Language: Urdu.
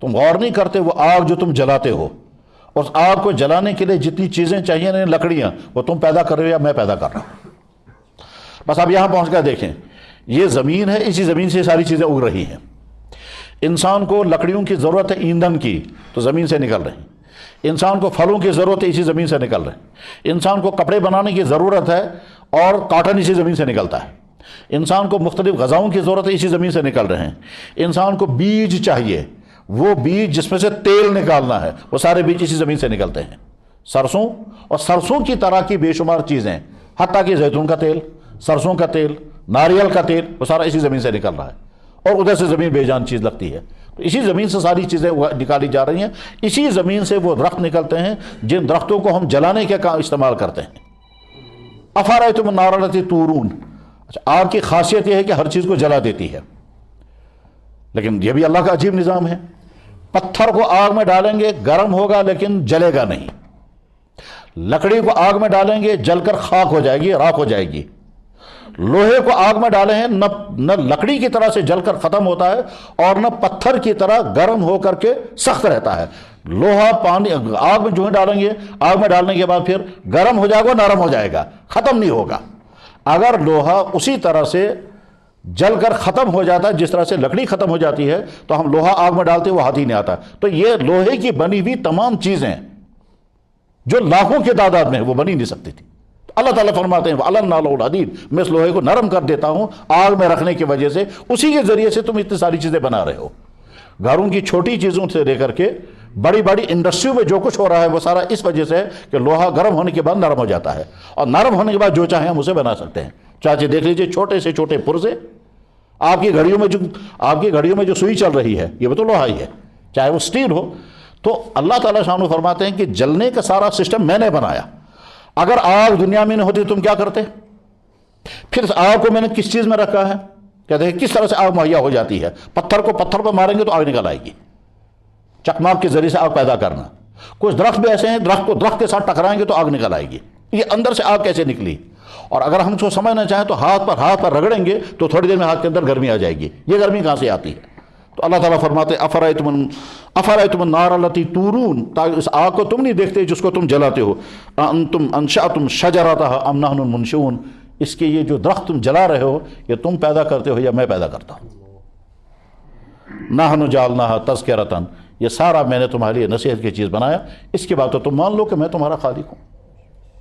تم غور نہیں کرتے وہ آگ جو تم جلاتے ہو، اور اس آگ کو جلانے کے لیے جتنی چیزیں چاہیے نا، لکڑیاں، وہ تم پیدا کر رہے ہو یا میں پیدا کر رہا ہوں؟ بس اب یہاں پہنچ کر دیکھیں، یہ زمین ہے، اسی زمین سے ساری چیزیں اگ رہی ہیں۔ انسان کو لکڑیوں کی ضرورت ہے ایندھن کی، تو زمین سے نکل رہی ہیں۔ انسان کو پھلوں کی ضرورت ہے، اسی زمین سے نکل رہے ہیں۔ انسان کو کپڑے بنانے کی ضرورت ہے، اور کاٹن اسی زمین سے نکلتا ہے۔ انسان کو مختلف غذاؤں کی ضرورت ہے، اسی زمین سے نکل رہے ہیں۔ انسان کو بیج چاہیے، وہ بیج جس میں سے تیل نکالنا ہے، وہ سارے بیج اسی زمین سے نکلتے ہیں۔ سرسوں اور سرسوں کی طرح کی بے شمار چیزیں، حتیٰ کہ زیتون کا تیل، سرسوں کا تیل، ناریل کا تیل، وہ سارا اسی زمین سے نکل رہا ہے، اور ادھر سے زمین بے جان چیز لگتی ہے۔ تو اسی زمین سے ساری چیزیں نکالی جا رہی ہیں۔ اسی زمین سے وہ درخت نکلتے ہیں جن درختوں کو ہم جلانے کے کام استعمال کرتے ہیں۔ افرأیتم النار التی تورون، اچھا، آگ کی خاصیت یہ ہے کہ ہر چیز کو جلا دیتی ہے، لیکن یہ بھی اللہ کا عجیب نظام ہے۔ پتھر کو آگ میں ڈالیں گے گرم ہوگا لیکن جلے گا نہیں، لکڑی کو آگ میں ڈالیں گے جل کر خاک ہو جائے گی، راکھ ہو جائے گی۔ لوہے کو آگ میں ڈالے ہیں، نہ لکڑی کی طرح سے جل کر ختم ہوتا ہے، اور نہ پتھر کی طرح گرم ہو کر کے سخت رہتا ہے۔ لوہا پانی آگ میں جو ہی ڈالیں گے، آگ میں ڈالنے کے بعد پھر گرم ہو جائے گا، نرم ہو جائے گا، ختم نہیں ہوگا۔ اگر لوہا اسی طرح سے جل کر ختم ہو جاتا ہے جس طرح سے لکڑی ختم ہو جاتی ہے، تو ہم لوہا آگ میں ڈالتے وہ ہاتھ ہی نہیں آتا۔ تو یہ لوہے کی بنی ہوئی تمام چیزیں جو لاکھوں کی تعداد میں وہ بنی نہیں سکتی تھی۔ اللہ تعالیٰ فرماتے ہیں وَأَلَنَّا لَهُ الْحَدِيدَ، میں اس لوہے کو نرم کر دیتا ہوں آگ میں رکھنے کی وجہ سے، اسی کے ذریعے سے تم اتنی ساری چیزیں بنا رہے ہو۔ گھروں کی چھوٹی چیزوں سے لے کر کے بڑی بڑی انڈسٹریوں میں جو کچھ ہو رہا ہے وہ سارا اس وجہ سے ہے کہ لوہا گرم ہونے کے بعد نرم ہو جاتا ہے، اور نرم ہونے کے بعد جو چاہیں ہم اسے بنا سکتے ہیں۔ چاچے دیکھ لیجئے، چھوٹے سے چھوٹے پرزے، آپ کی گھڑیوں میں جو سوئی چل رہی ہے، یہ بھی تو لوہا ہی ہے، چاہے وہ سٹیل ہو۔ تو اللہ تعالیٰ شانہ فرماتے ہیں کہ جلنے کا سارا سسٹم میں نے بنایا۔ اگر آگ دنیا میں نہ ہوتی تم کیا کرتے؟ پھر اس آگ کو میں نے کس چیز میں رکھا ہے؟ کہتے ہیں کس طرح سے آگ مہیا ہو جاتی ہے؟ پتھر کو پتھر پر ماریں گے تو آگ نکل آئے گی، چکماک کے ذریعے سے آگ پیدا کرنا۔ کچھ درخت بھی ایسے ہیں، درخت کو درخت کے ساتھ ٹکرائیں گے تو آگ نکل آئے گی۔ یہ اندر سے آگ کیسے نکلی؟ اور اگر ہم اس کو سمجھنا چاہیں تو ہاتھ پر رگڑیں گے تو تھوڑی دیر میں ہاتھ کے اندر گرمی آ جائے گی۔ یہ گرمی کہاں سے آتی ہے؟ تو اللہ تعالیٰ فرماتے ہیں افرأیتم النار التی تورون، تاکہ اس آگ کو تم نہیں دیکھتے جس کو تم جلاتے ہو، انتم انشأتم شجرتها ام نحن المنشئون، اس کے یہ جو درخت تم جلا رہے ہو یہ تم پیدا کرتے ہو یا میں پیدا کرتا ہوں۔ نحن جعلناها تذکرۃ، یہ سارا میں نے تمہارے لیے نصیحت کی چیز بنایا، اس کے بعد تو تم مان لو کہ میں تمہارا خالق ہوں۔